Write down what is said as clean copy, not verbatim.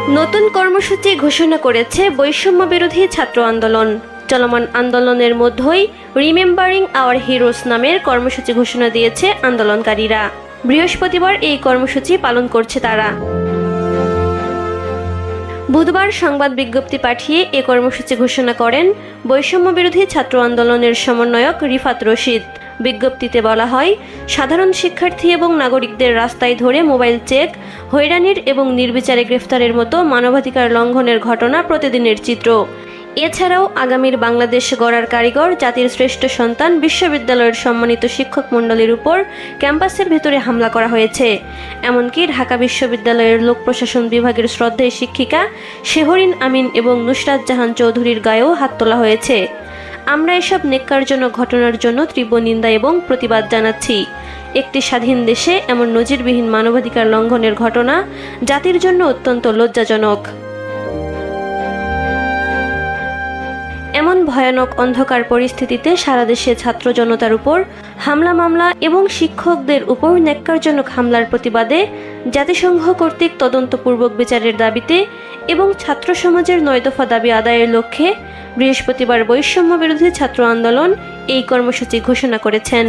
নতুন কর্মসূচি ঘোষণা করেছে বৈষম্য বিরোধী ছাত্র আন্দোলন। চলমান আন্দোলনের মধ্যেই রিমেম্বারিং আওয়ার হিরোস নামের কর্মসূচি ঘোষণা দিয়েছে আন্দোলনকারীরা। বৃহস্পতিবার এই কর্মসূচি পালন করছে তারা। বুধবার সংবাদ বিজ্ঞপ্তি পাঠিয়ে এ কর্মসূচি ঘোষণা করেন বৈষম্য বিরোধী ছাত্র আন্দোলনের সমন্বয়ক রিফাত রশিদ। বিজ্ঞপ্তিতে বলা হয়, সাধারণ শিক্ষার্থী এবং নাগরিকদের রাস্তায় ধরে মোবাইল চেক, হয়রানির এবং নির্বিচারে গ্রেফতারের মতো মানবাধিকার লঙ্ঘনের ঘটনা প্রতিদিনের চিত্র। এছাড়াও আগামীর বাংলাদেশ গড়ার কারিগর, জাতির শ্রেষ্ঠ সন্তান, বিশ্ববিদ্যালয়ের সম্মানিত শিক্ষক মণ্ডলীর উপর ক্যাম্পাসের ভেতরে হামলা করা হয়েছে। এমনকি ঢাকা বিশ্ববিদ্যালয়ের লোক প্রশাসন বিভাগের শ্রদ্ধেয় শিক্ষিকা শেহরিন আমিন এবং নুসরাত জাহান চৌধুরীর গায়েও হাত তোলা হয়েছে। আমরা এসব নেক্কারজনক ঘটনার জন্য তীব্র নিন্দা এবং প্রতিবাদ জানাচ্ছি। একটি স্বাধীন দেশে এমন নজিরবিহীন মানবাধিকার লঙ্ঘনের ঘটনা জাতির জন্য অত্যন্ত লজ্জাজনক। এমন ভয়ানক অন্ধকার পরিস্থিতিতে সারা দেশে ছাত্র জনতার উপর হামলা মামলা এবং শিক্ষকদের উপর ন্যাক্কারজনক হামলার প্রতিবাদে জাতিসংঘ কর্তৃক তদন্তপূর্বক বিচারের দাবিতে এবং ছাত্র সমাজের 9 দফা দাবি আদায়ের লক্ষ্যে বৃহস্পতিবার বৈষম্য বিরোধী ছাত্র আন্দোলন এই কর্মসূচি ঘোষণা করেছেন।